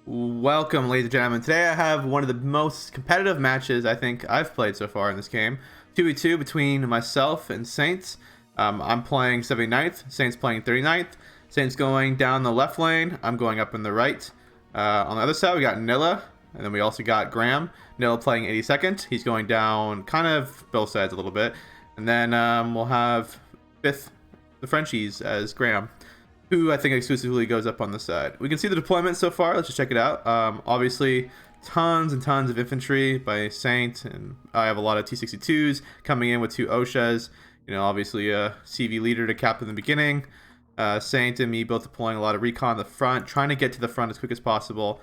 Welcome, ladies and gentlemen. Today I have one of the most competitive matches I think I've played so far in this game. 2v2 between myself and Saints. I'm playing 79th, Saints playing 39th. Saints going down the left lane, I'm going up in the right. On the other side we got Nilla, and then we also got Graham. Nilla playing 82nd, he's going down kind of both sides a little bit. And then we'll have 5th, the Frenchies, as Graham, who I think exclusively goes up on the side. We can see the deployment so far. Let's just check it out. Obviously, tons and tons of infantry by Saint, and I have a lot of T-62s coming in with 2 OSHAs. You know, obviously a CV leader to cap in the beginning. Saint and me both deploying a lot of recon in the front, trying to get to the front as quick as possible.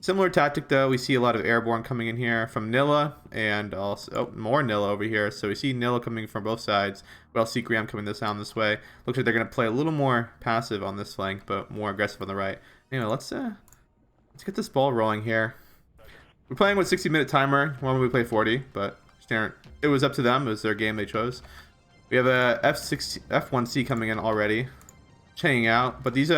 Similar tactic though, we see a lot of airborne coming in here from Nilla, and also more Nilla over here. So we see Nilla coming from both sides. We also see Graham coming down this way. Looks like they're going to play a little more passive on this flank, but more aggressive on the right. Anyway, let's get this ball rolling here. We're playing with 60-minute timer. Normally we play 40, but it was up to them. It was their game they chose. We have a F1C coming in already, chaining out, but these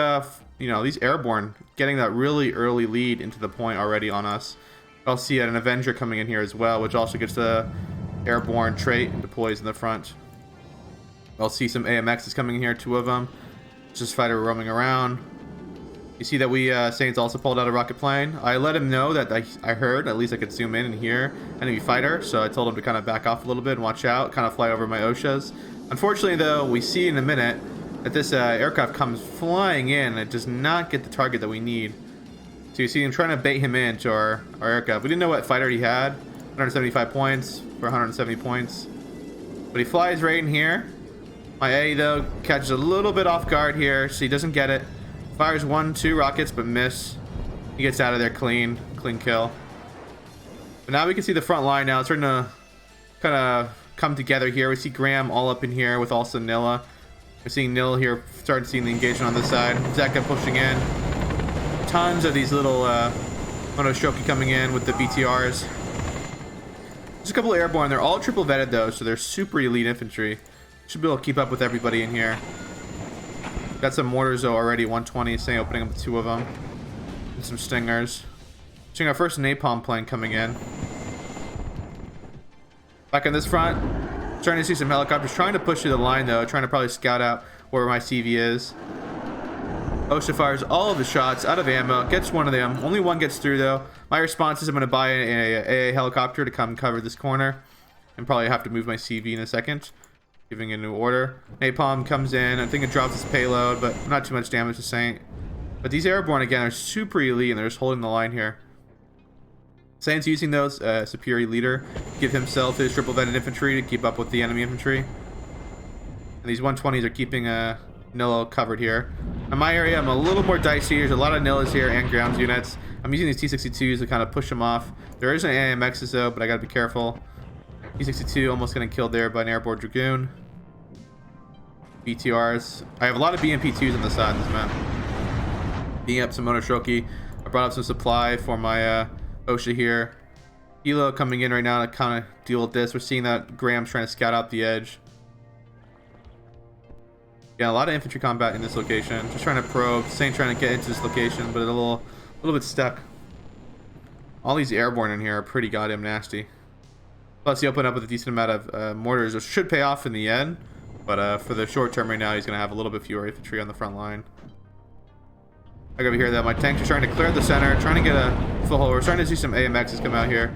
these airborne getting that really early lead into the point already on us. I'll see an Avenger coming in here as well, which also gets the airborne trait and deploys in the front. I'll see some AMXs coming in here, 2 of them. Just fighter roaming around. You see that we Saints also pulled out a rocket plane. I let him know that I heard, at least I could zoom in and hear enemy fighter, so I told him to kind of back off a little bit and watch out, kind of fly over my OSHAs. Unfortunately though, we see in a minute that this aircraft comes flying in and it does not get the target that we need. So you see him trying to bait him into our aircraft. We didn't know what fighter he had. 175 points for 170 points. But he flies right in here. My A though catches a little bit off guard here, so he doesn't get it. Fires 2 rockets but miss. He gets out of there clean kill. But now we can see the front line now. It's starting to kind of come together here. We see Graham all up in here with also Nilla. We're seeing Nilla here, starting seeing the engagement on this side. Zeka pushing in. Tons of these little Monoshoki coming in with the BTRs. There's a couple of airborne. They're all triple vetted though, so they're super elite infantry. Should be able to keep up with everybody in here. Got some mortars though already, 120, saying opening up 2 of them. And some stingers. Seeing our first napalm plane coming in. Back on this front, starting to see some helicopters trying to push through the line though, trying to probably scout out where my CV is. OSHA fires all of the shots out of ammo, gets 1 of them. Only 1 gets through though. My response is I'm going to buy a AA helicopter to come cover this corner, and probably have to move my CV in a second. Giving a new order. Napalm comes in. I think it drops its payload, but not too much damage to Saint. But these airborne again are super elite, and they're just holding the line here. Saint's using those superior leader, give himself his triple vetted infantry to keep up with the enemy infantry. And these 120s are keeping Nilla covered here. In my area, I'm a little more dicey. There's a lot of Nillas here and ground units. I'm using these T-62s to kind of push them off. There is an AMXs though, but I gotta be careful. T-62 almost getting killed there by an airborne Dragoon. BTRs. I have a lot of BMP-2s on the side of this map. Being up some Monoshoki. I brought up some supply for my OSHA here. Hilo coming in right now to kind of deal with this. We're seeing that Graham's trying to scout out the edge. Yeah, a lot of infantry combat in this location. Just trying to probe. Saint trying to get into this location, but a little bit stuck. All these airborne in here are pretty goddamn nasty. Plus, he opened up with a decent amount of mortars, which should pay off in the end. But for the short term right now, he's going to have a little bit fewer infantry on the front line. I got over here that my tanks are trying to clear the center, trying to get a full hold. We're starting to see some AMXs come out here.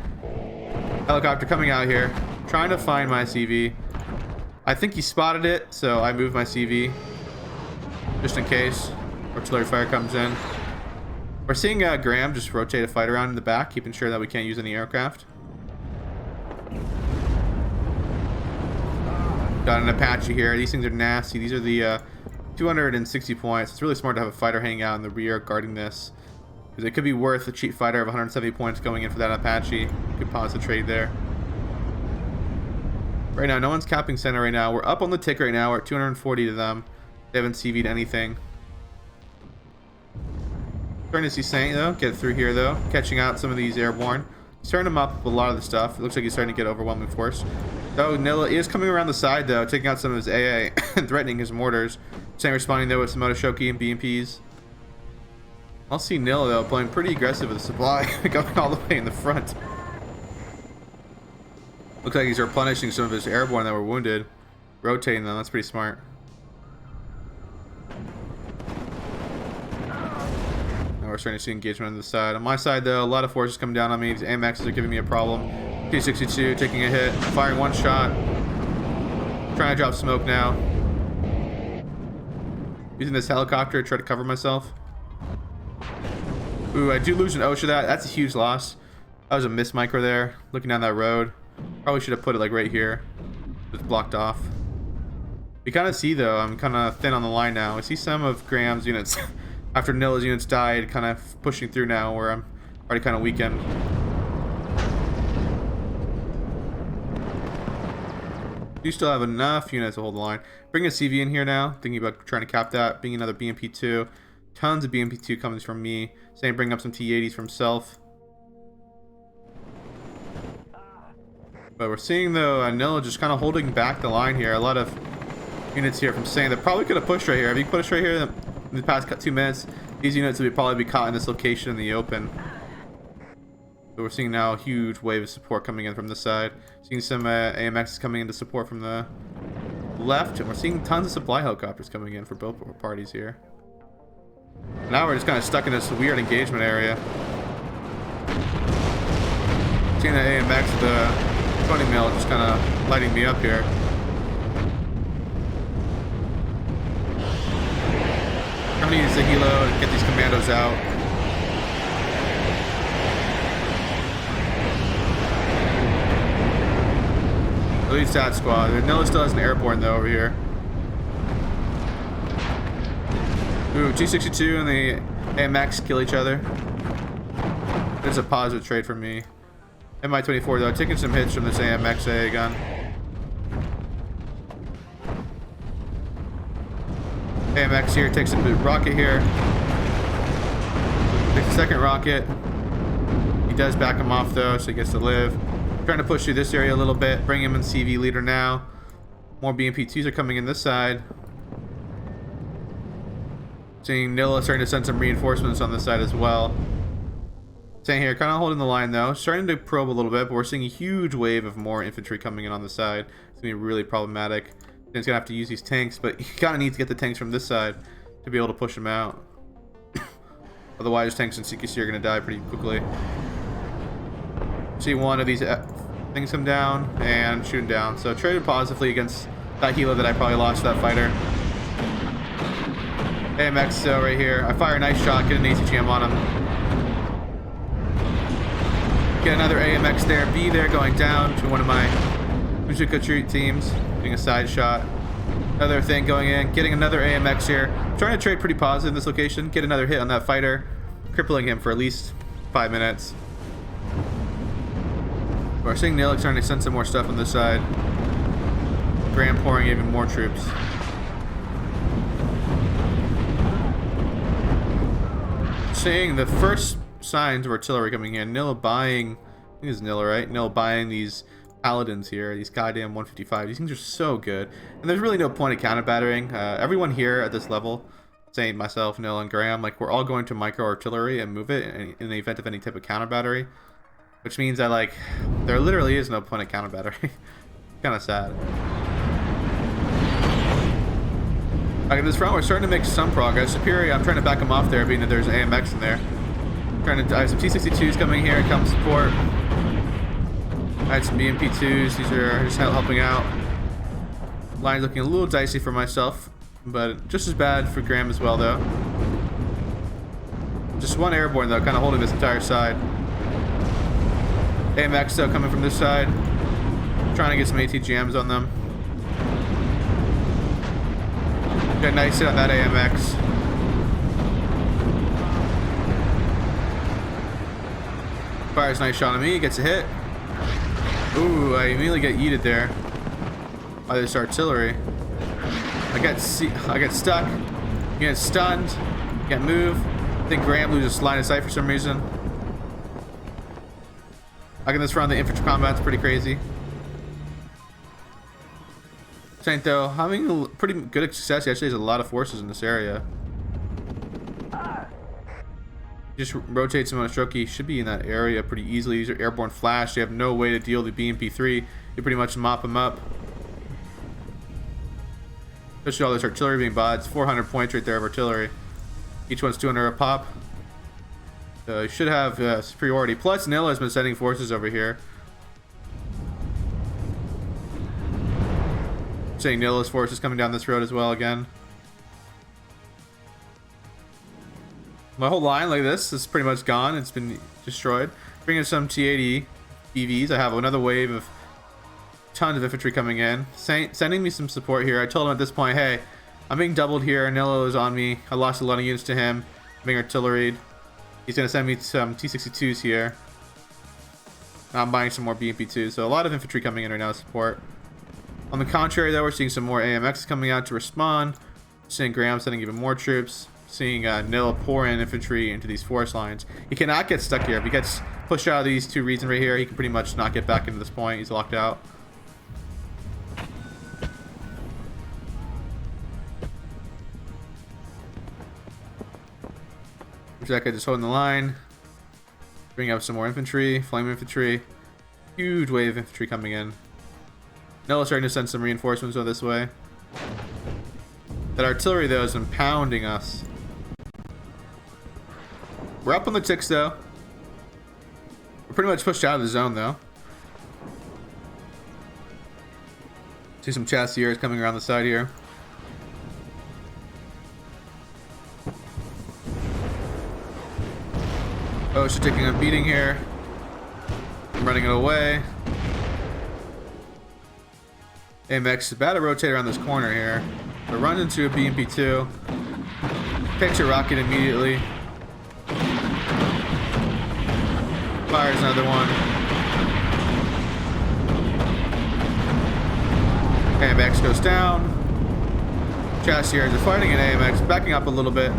Helicopter coming out here, trying to find my CV. I think he spotted it, so I moved my CV just in case artillery fire comes in. We're seeing Graham just rotate a fight around in the back, keeping sure that we can't use any aircraft. Got an Apache here. These things are nasty. These are the 260 points. It's really smart to have a fighter hanging out in the rear guarding this, because it could be worth a cheap fighter of 170 points going in for that Apache. Could pause the trade there. Right now, no one's capping center right now. We're up on the tick right now. We're at 240 to them. They haven't CV'd anything. Starting to see Saint though get through here though, catching out some of these airborne. Starting him up with a lot of the stuff. It looks like he's starting to get overwhelming force. Oh, Nilla is coming around the side though, taking out some of his AA and threatening his mortars. Saint responding though with some Monoshoki and BMPs. I'll see Nilla though playing pretty aggressive with the supply, going all the way in the front. Looks like he's replenishing some of his airborne that were wounded, rotating them. That's pretty smart. Now we're starting to see engagement on the side. On my side though, a lot of forces coming down on me. These AMXs are giving me a problem. T-62 taking a hit, firing one shot, trying to drop smoke now. Using this helicopter to try to cover myself. Ooh, I do lose an OSHA that. That's a huge loss. That was a miss micro there. Looking down that road. Probably should have put it like right here. Just blocked off. You kind of see though, I'm kind of thin on the line now. I see some of Graham's units after Nilla's units died kind of pushing through now where I'm already kind of weakened. You still have enough units to hold the line. Bring a CV in here now. Thinking about trying to cap that. Being another BMP2. Tons of BMP2 comes from me. Saying bring up some T-80s from self. But we're seeing though Nilla just kind of holding back the line here. A lot of units here from Saint that probably could have pushed right here. If you pushed right here in the past 2 minutes, these units would probably be caught in this location in the open. So we're seeing now a huge wave of support coming in from this side. Seeing some AMXs coming into support from the left, and we're seeing tons of supply helicopters coming in for both parties here. Now we're just kind of stuck in this weird engagement area. Seeing the AMX, the 20 mil just kind of lighting me up here. I'm gonna use the helo to get these commandos out. Elite stat squad. Nilla still has an airborne though over here. Ooh, G62 and the AMX kill each other. It's a positive trade for me. Mi-24 though, taking some hits from this AMX AA gun. AMX here takes a rocket here. Takes a second rocket. He does back him off though, so he gets to live. Trying to push through this area a little bit, bring him in CV leader now. More BMP2s are coming in this side. Seeing Nilla starting to send some reinforcements on this side as well. Staying here, kind of holding the line though. Starting to probe a little bit, but we're seeing a huge wave of more infantry coming in on the side. It's going to be really problematic. He's going to have to use these tanks, but he kind of needs to get the tanks from this side to be able to push them out. Otherwise, tanks and CQC are going to die pretty quickly. See one of these things come down and shoot him down. So traded positively against that helo that I probably lost to that fighter. AMX still right here. I fire a nice shot, get an ACGM on him. Get another AMX there. B there going down to one of my Uzuka treat teams. Getting a side shot. Another thing going in. Getting another AMX here. I'm trying to trade pretty positive in this location. Get another hit on that fighter. Crippling him for at least 5 minutes. We're seeing Nilla starting to send some more stuff on this side. Graham pouring even more troops. Seeing the first signs of artillery coming in. Nilla buying, I think it's Nilla, right? Nilla buying these paladins here, these goddamn 155. These things are so good. And there's really no point of counter battering. Everyone here at this level, Saint, myself, Nilla, and Graham, like we're all going to micro artillery and move it in the event of any type of counter battery. Which means that like there literally is no point of counter battery. Kind of sad. Like in this front, we're starting to make some progress. Superior, I'm trying to back him off there, being that there's AMX in there. I have some T-62s coming here, come support. I had some BMP2s. These are just helping out. Line's looking a little dicey for myself, but just as bad for Graham as well, though. Just one airborne though, kind of holding this entire side. AMX though coming from this side. Trying to get some ATGMs on them. Got a nice hit on that AMX. Fires a nice shot on me, gets a hit. Ooh, I immediately get yeeted there by this artillery. I get stuck, get stunned, can't move. I think Graham loses line of sight for some reason. Like in this round, the infantry combat's pretty crazy. Saint though, having a pretty good success. He actually has a lot of forces in this area. Just rotates him on a stroke. He should be in that area pretty easily. These are airborne flash. They have no way to deal with the BMP3. You pretty much mop him up. Especially all this artillery being bought. It's 400 points right there of artillery. Each one's 200 a pop. So you should have superiority. Plus, Nilla has been sending forces over here. Saying Nilla's forces coming down this road as well again. My whole line like this is pretty much gone. It's been destroyed. Bringing some T-80 EVs. I have another wave of tons of infantry coming in. Sending me some support here. I told him at this point, hey, I'm being doubled here. Nilla is on me. I lost a lot of units to him. I'm being artilleried. He's going to send me some T-62s here. I'm buying some more BMP2s. So a lot of infantry coming in right now to support. On the contrary, though, we're seeing some more AMX coming out to respond. Seeing Graham sending even more troops. Seeing Nilla pour in infantry into these forest lines. He cannot get stuck here. If he gets pushed out of these two regions right here, he can pretty much not get back into this point. He's locked out. That guy just holding the line. Bring up some more infantry, flame infantry. Huge wave of infantry coming in. Nilla's starting to send some reinforcements over this way. That artillery, though, has been pounding us. We're up on the ticks, though. We're pretty much pushed out of the zone, though. See some chasseurs coming around the side here. Oh, she's taking a beating here. I'm running it away. AMX is about to rotate around this corner here. But runs into a BMP2. Takes a rocket immediately. Fires another one. AMX goes down. Chasseurs are fighting an AMX, backing up a little bit.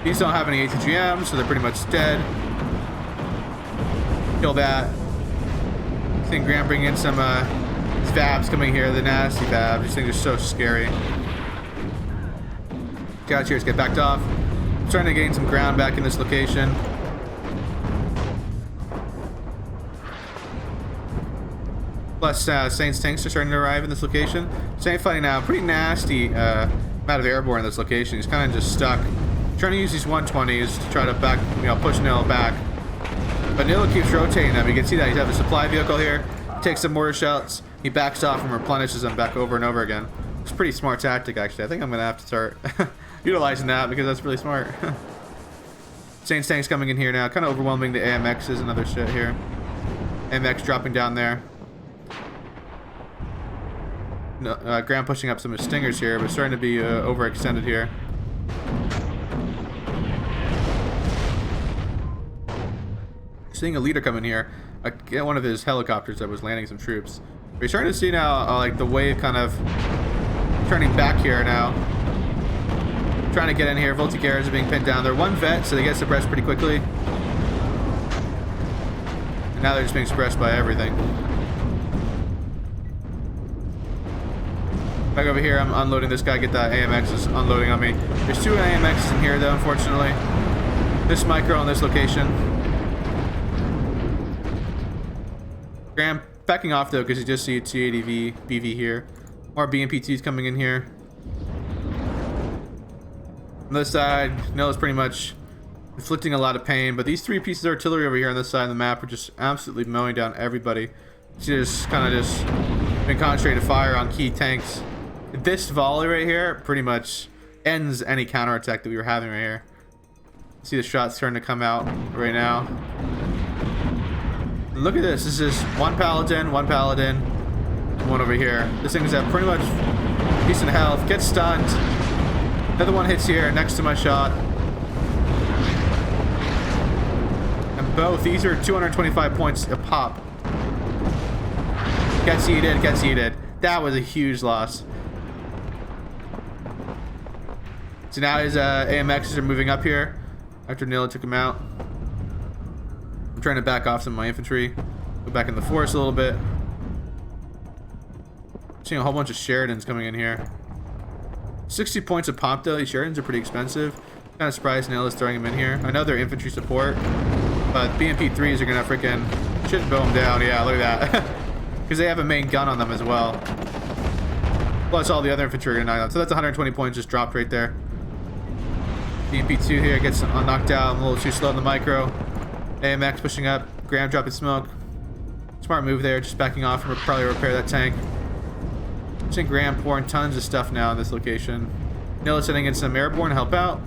These don't have any ATGM, so they're pretty much dead. Kill that. I think Graham bringing in some Fabs coming here, the nasty Fabs. These things are so scary. Chasseurs get backed off. I'm trying to gain some ground back in this location. Plus, Saint's tanks are starting to arrive in this location. Saint fighting now, pretty nasty amount of airborne in this location. He's kind of just stuck. Trying to use these 120s to try to back, push Nilla back. But Nilla keeps rotating them. You can see that he's got a supply vehicle here. He takes some mortar shells. He backs off and replenishes them back over and over again. It's a pretty smart tactic, actually. I think I'm going to have to start utilizing that because that's really smart. Saint's tank's coming in here now. Kind of overwhelming the AMXs and other shit here. AMX dropping down there. No, Graham pushing up some of his stingers here, but starting to be overextended here. Seeing a leader come in here, get one of his helicopters that was landing some troops. We're starting to see now, like the wave kind of turning back here now. Trying to get in here. Voltigeurs are being pinned down. They're one vet, so they get suppressed pretty quickly. And now they're just being suppressed by everything. Back over here, I'm unloading this guy. Get that AMX is unloading on me. There's two AMXs in here, though, unfortunately. This micro on this location. Graham backing off though because you just see a T-80 BV here. More BMP2s coming in here. On this side, Nilla's pretty much inflicting a lot of pain, but these three pieces of artillery over here on this side of the map are just absolutely mowing down everybody. She's kind of just been concentrated fire on key tanks. This volley right here pretty much ends any counterattack that we were having right here. See the shots starting to come out right now. Look at this. This is one paladin, one over here. This thing is at pretty much decent health. Gets stunned. Another one hits here next to my shot. And both, these are 225 points a pop. Gets yeeted, gets yeeted. That was a huge loss. So now his AMXs are moving up here after Nilla took him out. I'm trying to back off some of my infantry. Go back in the forest a little bit. Seeing a whole bunch of Sheridans coming in here. 60 points a pop though. These Sheridans are pretty expensive. Kind of surprised Nilla's throwing him in here. I know they're infantry support, but BMP3s are gonna freaking shit bow them down. Yeah, look at that. Because they have a main gun on them as well. Plus all the other infantry are gonna knock out. So that's 120 points just dropped right there. BMP2 here gets knocked out. I'm a little too slow in the micro. AMX pushing up. Graham dropping smoke. Smart move there, just backing off and probably repair that tank. Seeing Graham pouring tons of stuff now in this location. Nilla sending in some airborne to help out.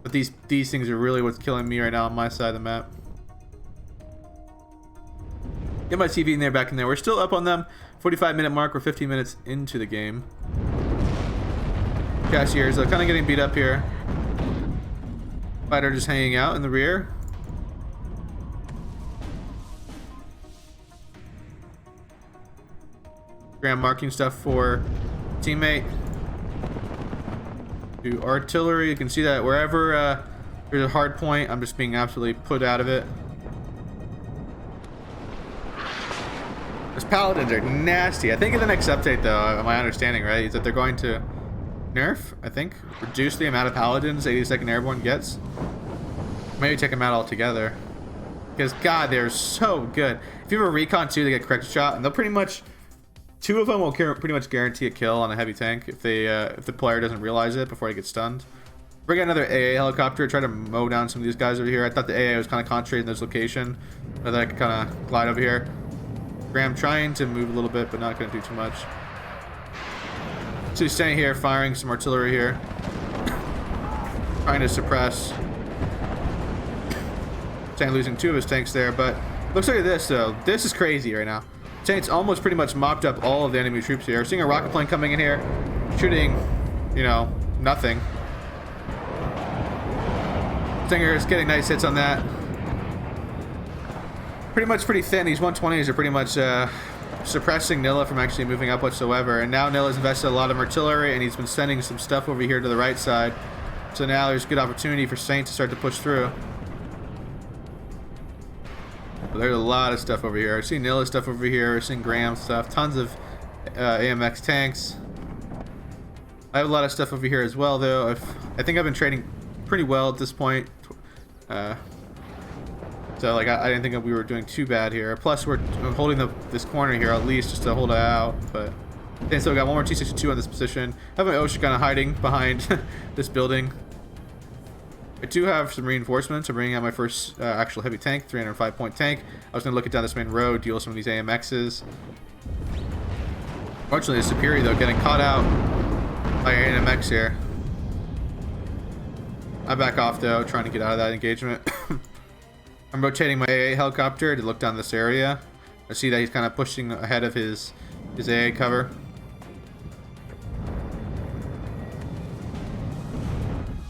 But these things are really what's killing me right now on my side of the map. Get my TV in there, back in there. We're still up on them. 45-minute mark. We're 15 minutes into the game. Cashiers are kind of getting beat up here. Fighter just hanging out in the rear. Graham marking stuff for teammate. Do artillery. You can see that wherever there's a hard point, I'm just being absolutely put out of it. Those paladins are nasty. I think in the next update, though, my understanding, right, is that they're going to nerf, I think, reduce the amount of paladins 82nd Airborne gets. Maybe take them out altogether. Because, God, they're so good. If you have a recon, too, they get corrected shot, and they'll pretty much... Two of them will pretty much guarantee a kill on a heavy tank if the player doesn't realize it before he gets stunned. Bring out another AA helicopter, try to mow down some of these guys over here. I thought the AA was kind of concentrated in this location, but I could kind of glide over here. Graham trying to move a little bit, but not going to do too much. So he's staying here, firing some artillery here, trying to suppress. Saint losing 2 of his tanks there, but looks like this though. This is crazy right now. Saint's almost pretty much mopped up all of the enemy troops here. Seeing a rocket plane coming in here, shooting, you know, nothing. Stinger is getting nice hits on that. Pretty much pretty thin. These 120s are pretty much suppressing Nilla from actually moving up whatsoever. And now Nilla's invested a lot of artillery, and he's been sending some stuff over here to the right side. So now there's a good opportunity for Saint to start to push through. There's a lot of stuff over here. I've seen Nilla stuff over here. I've seen Graham stuff. Tons of AMX tanks. I have a lot of stuff over here as well, though. I think I've been trading pretty well at this point. So, like, I didn't think that we were doing too bad here. Plus, we're holding this corner here at least just to hold it out. But then, so we got one more T-62 on this position. I have my OSHA kind of hiding behind this building. I do have some reinforcements. I'm bringing out my first actual heavy tank, 305-point tank. I was going to look it down this main road, deal with some of these AMXs. Fortunately, the Superior, though, getting caught out by an AMX here. I back off, though, trying to get out of that engagement. I'm rotating my AA helicopter to look down this area. I see that he's kind of pushing ahead of his AA cover.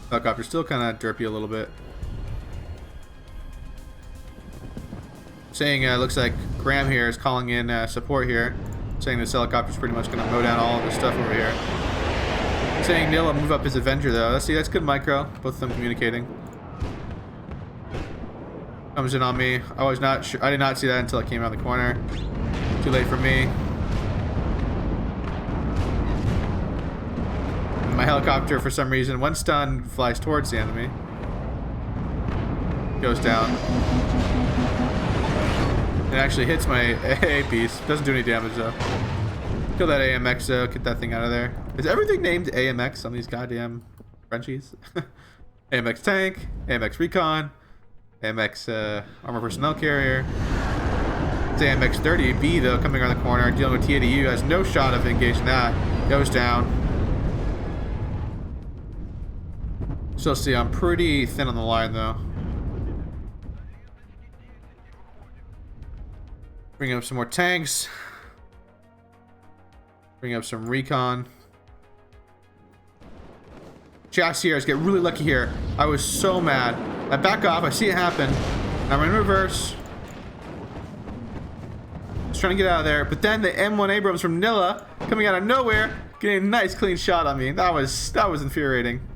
Helicopter still kind of derpy a little bit. Saying looks like Graham here is calling in support here, saying this helicopter is pretty much going to mow down all of the stuff over here. Saying Nilla move up his Avenger though. Let's see, that's good micro. Both of them communicating. Comes in on me. I was not sure. I did not see that until I came around the corner. Too late for me. My helicopter, for some reason, when stunned, flies towards the enemy. Goes down. It actually hits my AA piece. Doesn't do any damage, though. Kill that AMX, though. Get that thing out of there. Is everything named AMX on these goddamn Frenchies? AMX tank, AMX recon, AMX armor personnel carrier. It's AMX 30B, though, coming around the corner. Dealing with TADU. Has no shot of engaging that. Goes down. So see, I'm pretty thin on the line though. Bring up some more tanks. Bring up some recon. Chasseurs get really lucky here. I was so mad. I back off, I see it happen. I'm in reverse. Just trying to get out of there. But then the M1 Abrams from Nilla coming out of nowhere, getting a nice clean shot on me. That was infuriating.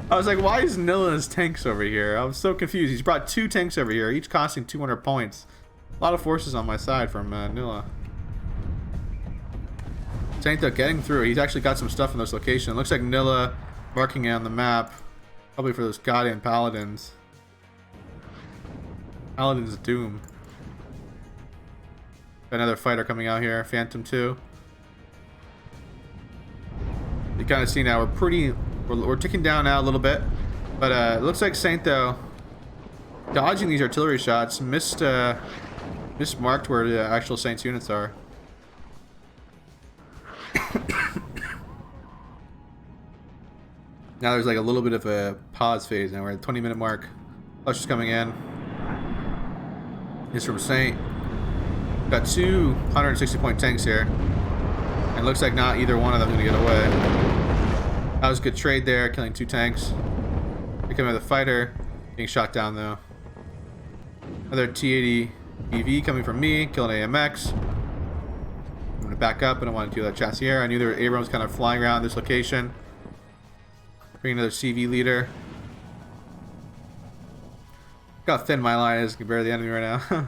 I was like, why is Nilla's tanks over here? I was so confused. He's brought 2 tanks over here, each costing 200 points. A lot of forces on my side from Nilla. Saint though getting through. He's actually got some stuff in this location. Looks like Nilla marking it on the map. Probably for those goddamn paladins. Paladin's doom. Another fighter coming out here, Phantom 2. You kind of see now we're ticking down now a little bit, but it looks like Saint though dodging these artillery shots mismarked where the actual Saints units are. Now there's like a little bit of a pause phase now. We're at the 20-minute mark. Cluster's coming in. He's from Saint. Got 260-point tanks here. And looks like not either one of them gonna get away. That was a good trade there, killing 2 tanks. Becoming the fighter, being shot down though. Another T-80 EV coming from me, killing AMX. I'm gonna back up. I don't want to do that chassier. I knew there were Abrams kind of flying around this location. Bring another CV leader. Look how thin my line is compared to the enemy right now.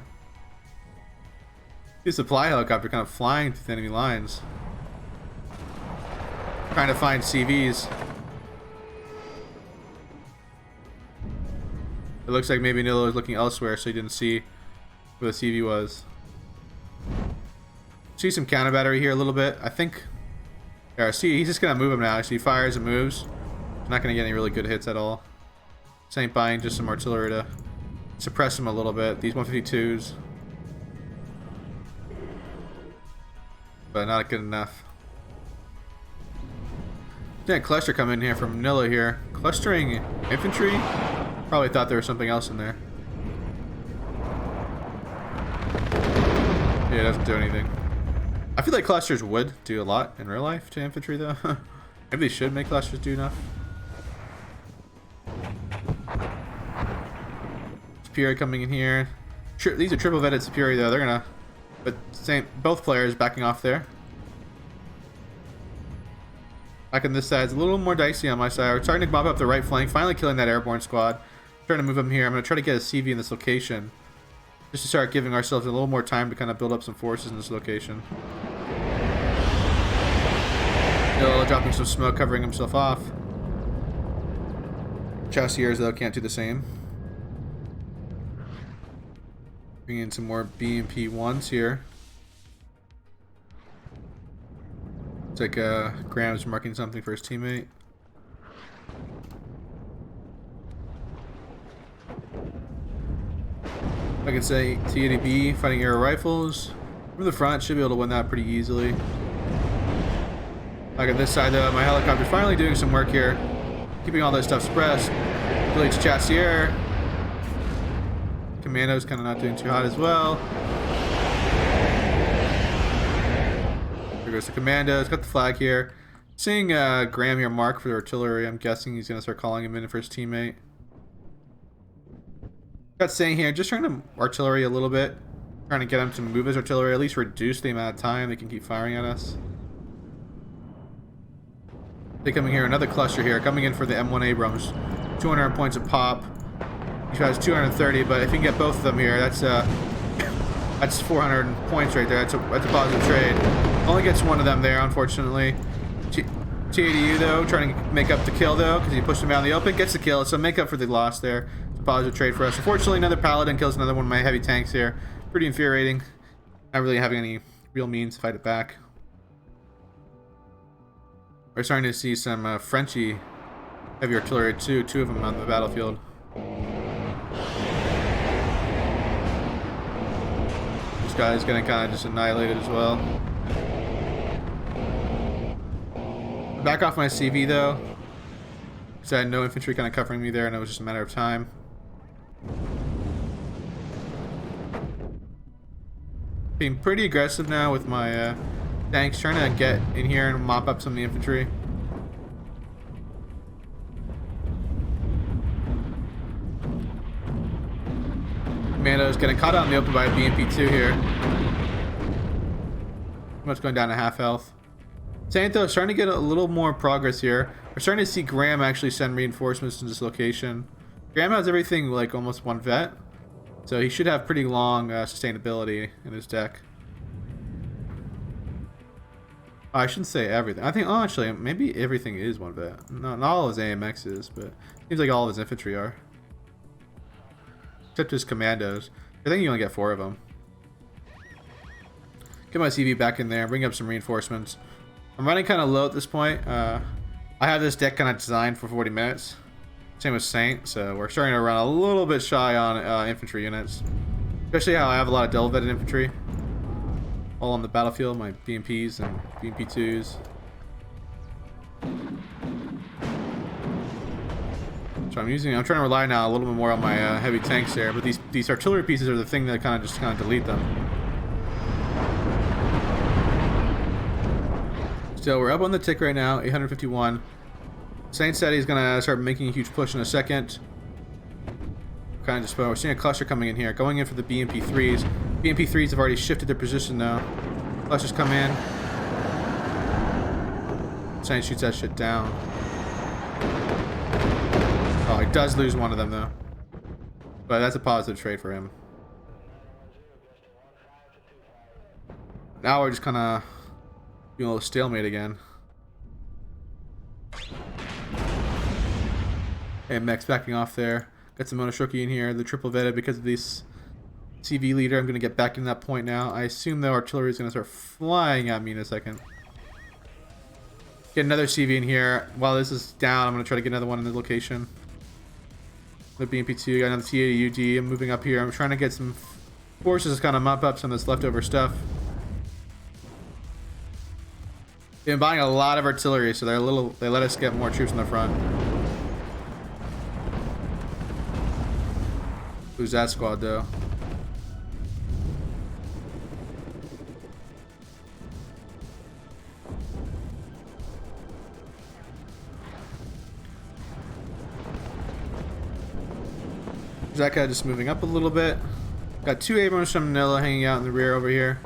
The supply helicopter kind of flying through the enemy lines. Trying to find CVs. It looks like maybe Nilla was looking elsewhere, so he didn't see where the CV was. See some counter battery here a little bit. I think. Yeah, see, he's just gonna move him now. See, he fires and moves. Not gonna get any really good hits at all. Saint buying just some artillery to suppress him a little bit. These 152s, but not good enough. Yeah, cluster coming in here from Nilla here. Clustering infantry. Probably thought there was something else in there. Yeah, it doesn't do anything. I feel like clusters would do a lot in real life to infantry though. Maybe they should make clusters do enough. Superior coming in here. These are triple vetted Superior though. They're gonna, but both players backing off there. Back on this side, it's a little more dicey on my side. We're starting to mop up the right flank, finally killing that airborne squad. Trying to move them here. I'm gonna try to get a CV in this location, just to start giving ourselves a little more time to kind of build up some forces in this location. Nilla dropping some smoke, covering himself off. Chassiers though can't do the same. Bring in some more BMP-1s here. It's like Graham's marking something for his teammate. I could say T-80B fighting air rifles. From the front, should be able to win that pretty easily. Like on this side though, my helicopter's finally doing some work here. Keeping all that stuff suppressed. Village chassier. Commando's kind of not doing too hot as well. There goes the commandos. Got the flag here. Seeing Graham here mark for the artillery. I'm guessing he's going to start calling him in for his teammate. Got Saint here, just trying to artillery a little bit. Trying to get him to move his artillery, at least reduce the amount of time they can keep firing at us. They coming here, another cluster here, coming in for the M1 Abrams. 200 points a pop. He has 230, but if you can get both of them here, that's 400 points right there. That's a positive trade. Only gets one of them there, unfortunately. T-80U though, trying to make up the kill though, because he pushed him out in the open, gets the kill, so make up for the loss there. It's a positive trade for us. Unfortunately, another Paladin kills another one of my heavy tanks here. Pretty infuriating. Not really having any real means to fight it back. We're starting to see some Frenchy heavy artillery too, 2 of them on the battlefield. This guy's getting kind of just annihilated as well. Back off my CV though, because I had no infantry kind of covering me there, and it was just a matter of time. Being pretty aggressive now with my tanks, trying to get in here and mop up some of the infantry. Commando's getting caught out in the open by a BMP-2 here. Much going down to half health. Saint though starting to get a little more progress here. We're starting to see Graham actually send reinforcements to this location. Graham has everything like almost 1 vet, so he should have pretty long sustainability in his deck. Oh, I shouldn't say everything. I think, oh, actually, maybe everything is one vet. No, not all of his AMX is, but it seems like all of his infantry are. Except his commandos. I think you only get 4 of them. Get my CV back in there, bring up some reinforcements. I'm running kind of low at this point. I have this deck kind of designed for 40 minutes. Same with Saint, so we're starting to run a little bit shy on infantry units. Especially how I have a lot of double vetted infantry. All on the battlefield, my BMPs and BMP2s. So I'm trying to rely now a little bit more on my heavy tanks there, but these artillery pieces are the thing that kind of delete them. So we're up on the tick right now, 851. Saint said he's gonna start making a huge push in a second. Kind of just, we're seeing a cluster coming in here, going in for the BMP3s. BMP3s have already shifted their position now. Clusters come in. Saint shoots that shit down. Oh, he does lose one of them though. But that's a positive trade for him. Now we're just kind of doing a little stalemate again. Hey, Mech's backing off there. Got some Monoshoki in here. The triple vetted because of this CV leader. I'm going to get back in that point now. I assume the artillery is going to start flying at me in a second. Get another CV in here. While this is down, I'm going to try to get another one in the location. The BMP2, got another T80UD. I'm moving up here. I'm trying to get some forces to kind of mop up some of this leftover stuff. Been buying a lot of artillery, so they let us get more troops in the front. Who's that squad though? Zaka just moving up a little bit. Got 2 Abrams from Nilla hanging out in the rear over here.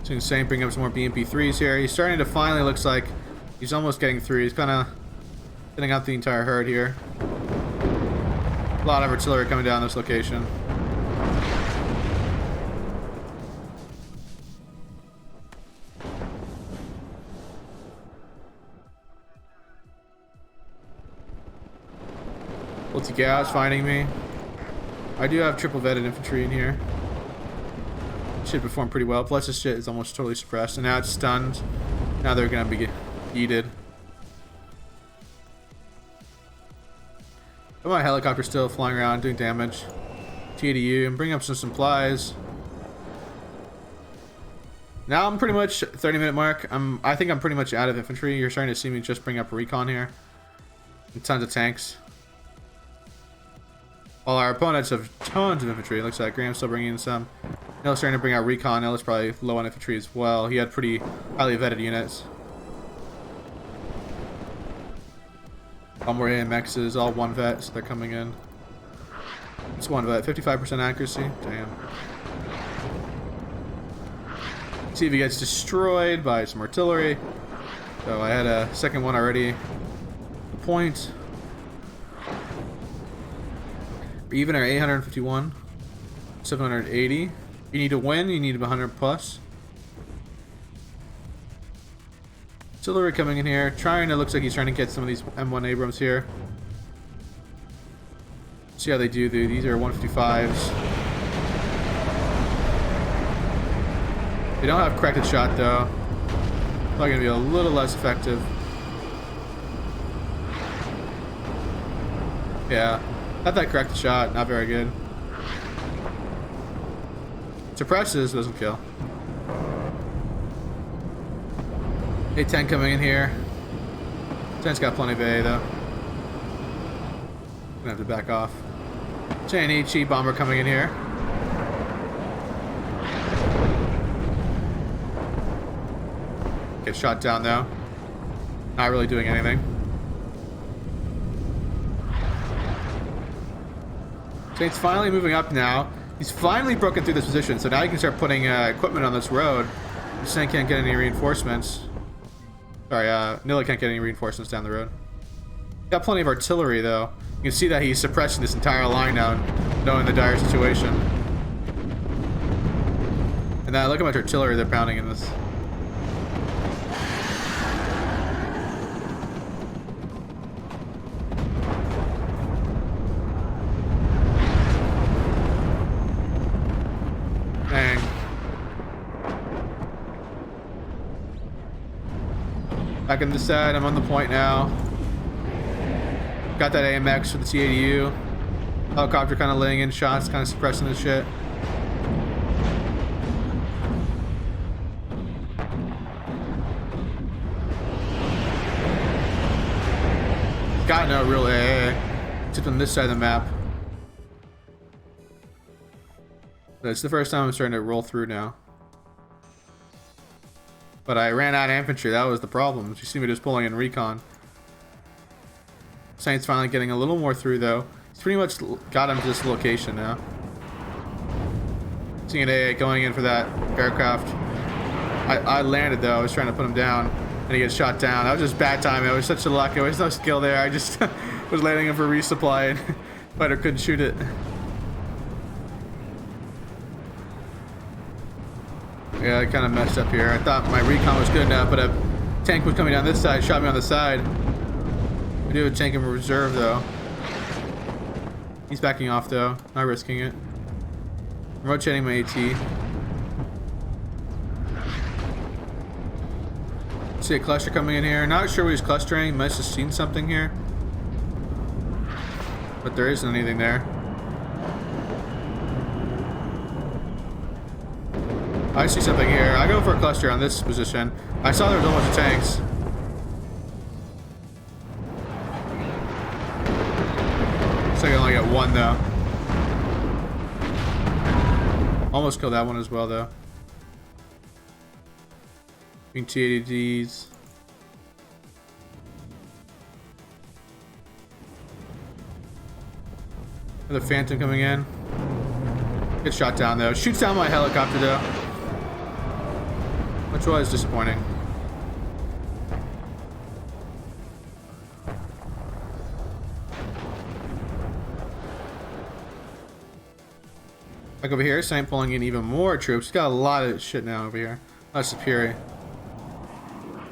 Seeing Saint bring up some more BMP3s here. He's starting to finally, looks like he's almost getting through. He's kind of getting out the entire herd here. A lot of artillery coming down this location. Multi-gas finding me. I do have triple vetted infantry in here. Should perform pretty well. Plus this shit is almost totally suppressed. And now it's stunned. Now they're gonna be yeeted. But my helicopter's still flying around doing damage. TDU and bring up some supplies. Now I'm pretty much 30-minute mark. I think I'm pretty much out of infantry. You're starting to see me just bring up a recon here. And tons of tanks. While our opponents have tons of infantry. It looks like Graham's still bringing in some. Nilla's starting to bring out recon. Nilla's probably low on infantry as well. He had pretty highly vetted units. All more AMXs, all 1 vet, so they're coming in. It's 1 vet, 55% accuracy. Damn. See if he gets destroyed by some artillery. So I had a second one already. The point. Even our 851, 780. You need to win, you need 100 plus. Artillery coming in here, looks like he's trying to get some of these M1 Abrams here. See how they do, dude. These are 155s. They don't have corrected shot though. Probably gonna be a little less effective. Yeah. Not that correct shot, not very good. Suppresses, doesn't kill. 810 coming in here. 10's got plenty of A though. Gonna have to back off. JNHE bomber coming in here. Get shot down though. Not really doing anything. Saint's finally moving up now. He's finally broken through this position, so now he can start putting equipment on this road. Saint can't get any reinforcements. Sorry, Nilla can't get any reinforcements down the road. Got plenty of artillery though. You can see that he's suppressing this entire line now, knowing the dire situation. And now look how much artillery they're pounding in this. Dang. Back on this side, I'm on the point now. Got that AMX for the T-80U. Helicopter kind of laying in shots, kind of suppressing this shit. Got no real AA, except on this side of the map. But it's the first time I'm starting to roll through now. But I ran out of infantry, that was the problem. You see me just pulling in recon. Saint's finally getting a little more through though. He's pretty much got him to this location now. Seeing an AA going in for that aircraft. I landed though, I was trying to put him down and he gets shot down. That was just bad timing, it was such a luck, there was no skill there. I just was landing him for resupply and fighter couldn't shoot it. Yeah, I kind of messed up here. I thought my recon was good enough, but a tank was coming down this side, shot me on the side. We do have a tank in reserve though. He's backing off though, not risking it. I'm rotating my AT. See a cluster coming in here. Not sure what he's clustering. Must have seen something here. But there isn't anything there. I see something here. I go for a cluster on this position. I saw there was a bunch of tanks. So I can only get one though. Almost killed that one as well though. Being T-80Ds. Another Phantom coming in. Gets shot down though. Shoots down my helicopter though. Which was disappointing. Back over here, Saint pulling in even more troops. He's got a lot of shit now over here. That's Superior.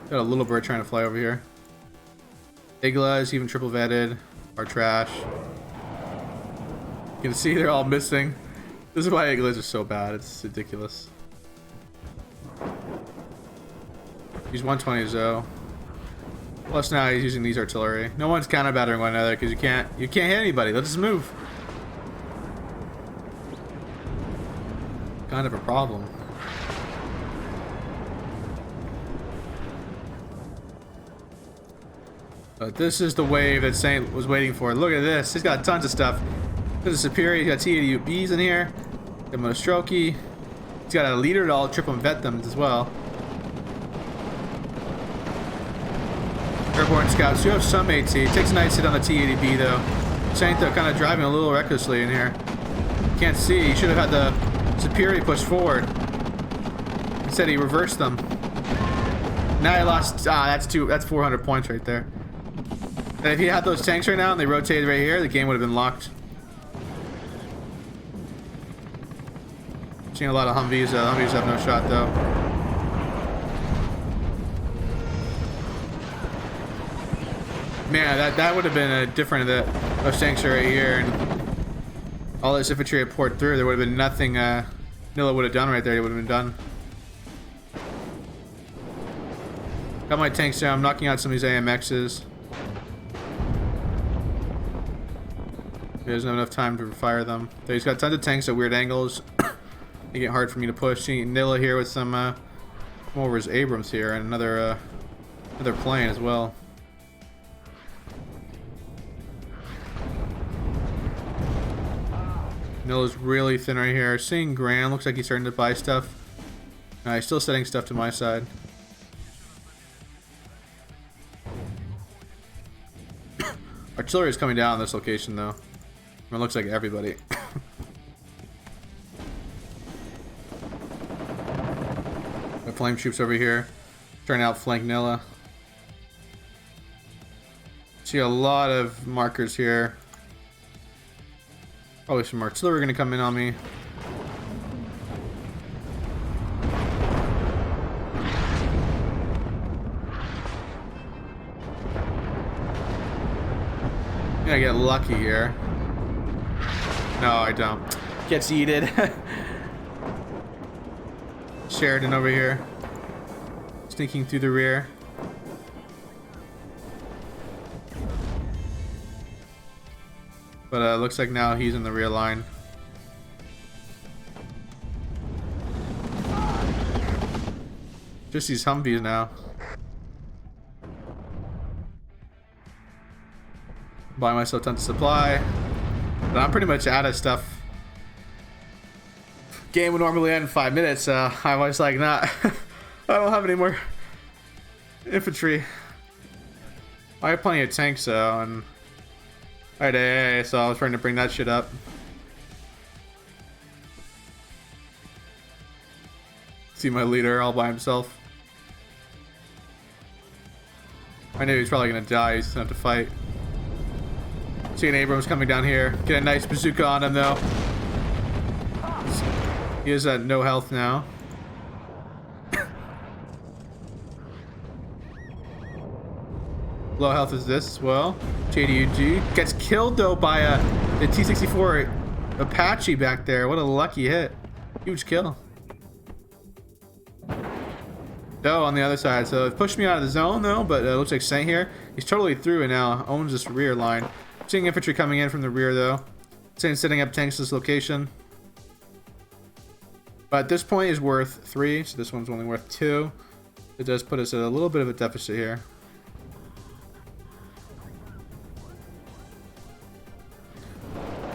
Got a little bird trying to fly over here. Igla is even triple vetted. Our trash. You can see they're all missing. This is why Iglas are so bad. It's ridiculous. He's 120s though. Plus now he's using these artillery. No one's counter battering one another because you can't hit anybody. They'll just move. Kind of a problem. But this is the wave that Saint was waiting for. Look at this. He's got tons of stuff. This is Superior. He's got T-80UBs in here. Got Mostrokey. He's got a leader to all triple and vet them as well. Airborne scouts do have some AT. Takes a nice hit on the T-80B though. Saint though kind of driving a little recklessly in here. Can't see. He should have had the Superior push forward. Instead he reversed them. Now he lost. That's 400 points right there. And if he had those tanks right now and they rotated right here, the game would have been locked. Seeing a lot of Humvees. Humvees have no shot though. Man, that would have been a different. Those tanks are right here, and all this infantry had poured through. There would have been nothing. Nilla would have done right there. It would have been done. Got my tanks down. I'm knocking out some of these AMXs. He doesn't have enough time to fire them. He's got tons of tanks at weird angles. Make it hard for me to push. See Nilla here with some more of his Abrams here, and another plane as well. Nilla's really thin right here. Seeing Grand, looks like he's starting to buy stuff. He's still setting stuff to my side. Artillery is coming down on this location though. It looks like everybody. The flame troops over here trying to outflank Nilla. See a lot of markers here. Probably some artillery gonna come in on me. I'm gonna get lucky here. No, I don't. Gets yeeted. Sheridan over here. Sneaking through the rear. But looks like now he's in the rear line. Just these Humvees now. Buying myself tons of supply. But I'm pretty much out of stuff. Game would normally end in 5 minutes. I was like, nah. I don't have any more infantry. I have plenty of tanks though, and alright, so I was trying to bring that shit up. See my leader all by himself. I knew he was probably gonna die. He's gonna have to fight. Seeing Abrams coming down here. Get a nice bazooka on him though. He is at no health now. Low health is this as well. JDUG gets killed though by the T-64 Apache back there. What a lucky hit. Huge kill. Doe on the other side. So it pushed me out of the zone though, but it looks like Saint here. He's totally through and now owns this rear line. Seeing infantry coming in from the rear though. Saint setting up tanks this location. But at this point is worth 3, so this one's only worth 2. It does put us at a little bit of a deficit here.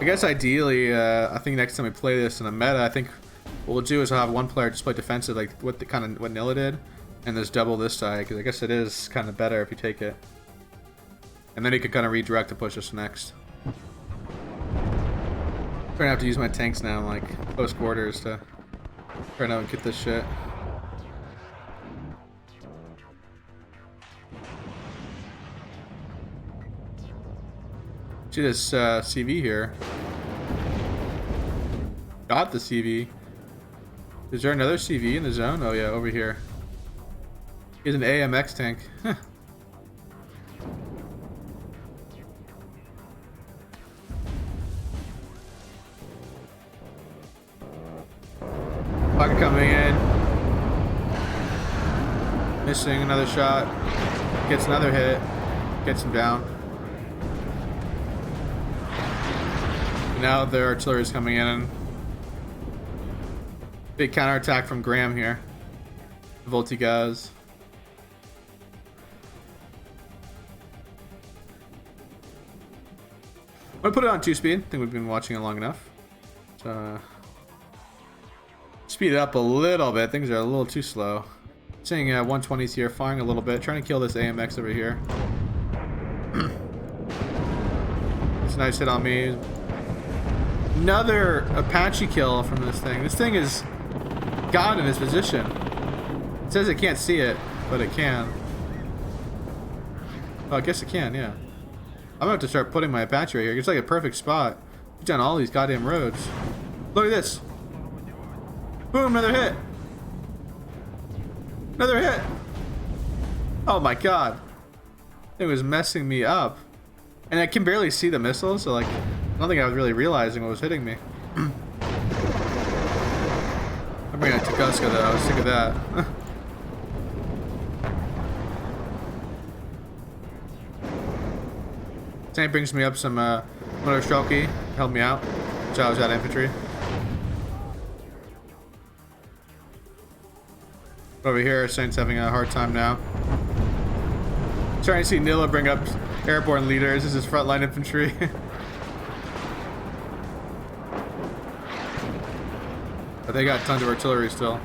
I guess ideally, I think next time we play this in a meta, I think what we'll do is we'll have one player just play defensive, like what Nilla did, and just double this side, because I guess it is kind of better if you take it. And then he could kind of redirect to push us next. I'm gonna have to use my tanks now in like close quarters to try to get this shit. See this CV here. Got the CV. Is there another CV in the zone? Oh yeah, over here. He's an AMX tank. Huh. Pocket coming in. Missing another shot. Gets another hit. Gets him down. Now their artillery is coming in. Big counterattack from Graham here. Voltigaz. I'm gonna put it on 2-speed. I think we've been watching it long enough. So, speed it up a little bit. Things are a little too slow. Seeing 120s here, firing a little bit. Trying to kill this AMX over here. It's a nice hit on me. Another Apache kill from this thing. This thing is God in his position. It says it can't see it, but it can. Oh, I guess it can, yeah. I'm gonna have to start putting my Apache right here. It's like a perfect spot. He's done all these goddamn roads. Look at this. Boom, another hit. Another hit. Oh my god. It was messing me up. And I can barely see the missiles, so like, I don't think I was really realizing what was hitting me. I'm bringing a Tunguska though, I was sick of that. Tank brings me up some motor Strelke, help me out, so I was out of infantry. Over here, Saint's having a hard time now. Trying to see Nilla bring up airborne leaders. This is frontline infantry. But they got tons of artillery still.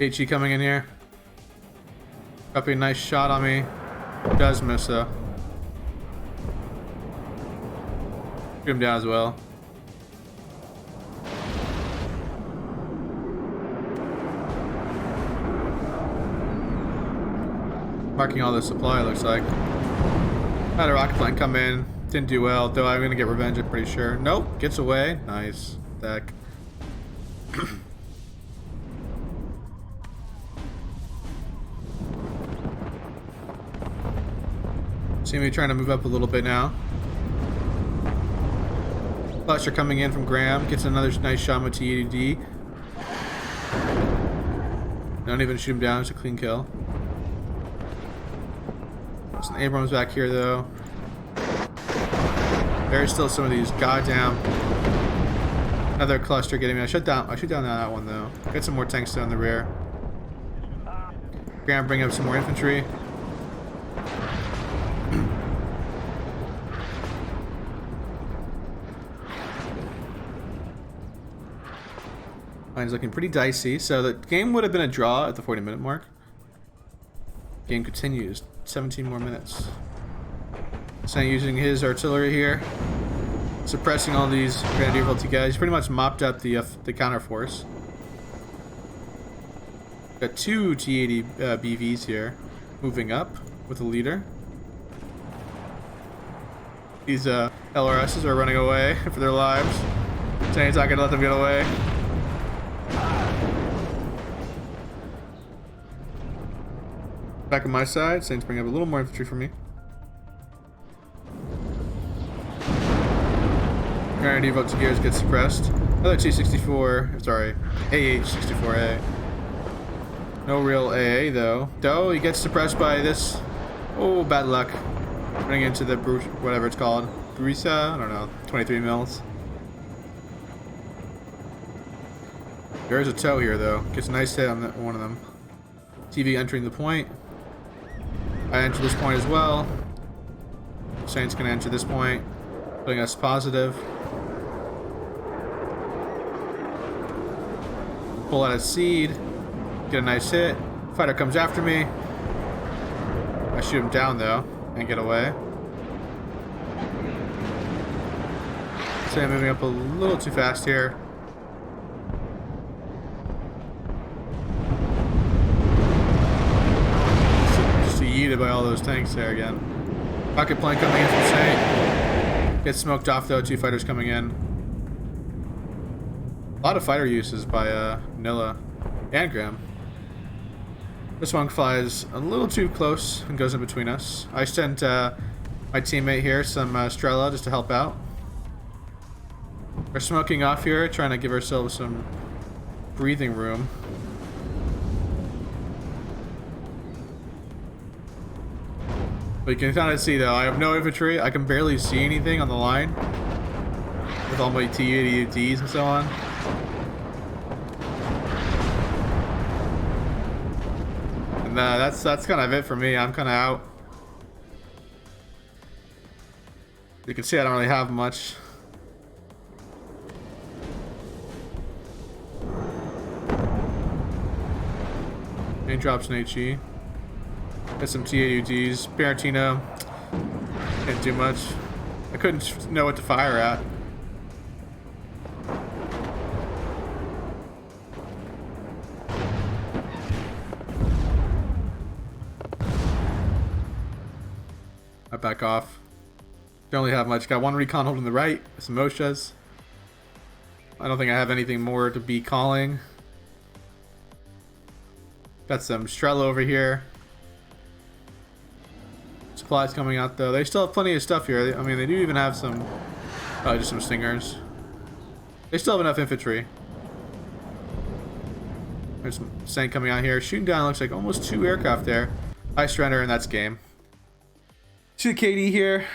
HE coming in here. Copy, a nice shot on me. Does miss though. Shoot him down as well. Marking all the supply, looks like. Had a rocket plane come in. Didn't do well, though I'm gonna get revenge, I'm pretty sure. Nope, gets away. Nice. Deck. See me trying to move up a little bit now. Cluster coming in from Graham. Gets another nice shot with TAD. Don't even shoot him down, it's a clean kill. There's an Abrams back here though. There's still some of these goddamn. Another cluster getting me. I shoot down that one though. Get some more tanks down the rear. Graham bring up some more infantry. Line's looking pretty dicey, so the game would have been a draw at the 40-minute mark. Game continues. 17 more minutes. Saint using his artillery here, suppressing all these Grenadier Volty guys. He's pretty much mopped up the counter force. Got two T-80 BVs here, moving up with a leader. These LRSs are running away for their lives. Saint's not gonna let them get away. Back on my side, Saints bring up a little more infantry for me. Grenadier Voltigeurs get suppressed. Another T-64, sorry, AH-64A. No real AA though. Though he gets suppressed by this. Oh, bad luck. Running into the whatever it's called. Brisa? I don't know. 23 mils. There's a tow here though. Gets a nice hit on one of them. TV entering the point. I enter this point as well. Saint's gonna enter this point, putting us positive. Pull out a seed, get a nice hit. Fighter comes after me. I shoot him down though, and get away. So I'm moving up a little too fast here. Yeeted by all those tanks there again. Rocket plane coming in from Saint. Gets smoked off though, two fighters coming in. A lot of fighter uses by Nilla and Graham. This one flies a little too close and goes in between us. I sent my teammate here some Strela just to help out. We're smoking off here, trying to give ourselves some breathing room. But you can kind of see though, I have no infantry. I can barely see anything on the line with all my T-80Ds and so on. And that's kind of it for me. I'm kind of out. You can see I don't really have much. Main drops an HE. Got some T-80Ds. Barantino. Didn't do much. I couldn't know what to fire at. I back off. Don't really have much. Got one recon holding the right. Some Moshas. I don't think I have anything more to be calling. Got some Strela over here. Supplies coming out though. They still have plenty of stuff here. I mean, they do even have some, just some stingers. They still have enough infantry. There's some Saint coming out here. Shooting down looks like almost 2 aircraft there. I surrender and that's game. 2 KD here.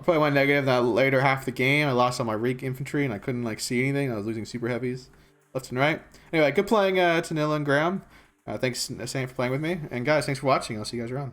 I probably went negative that later half of the game. I lost all my Reek infantry and I couldn't like see anything. I was losing super heavies left and right. Anyway, good playing to Nilla and Graham. Thanks, Saint, for playing with me. And guys, thanks for watching. I'll see you guys around.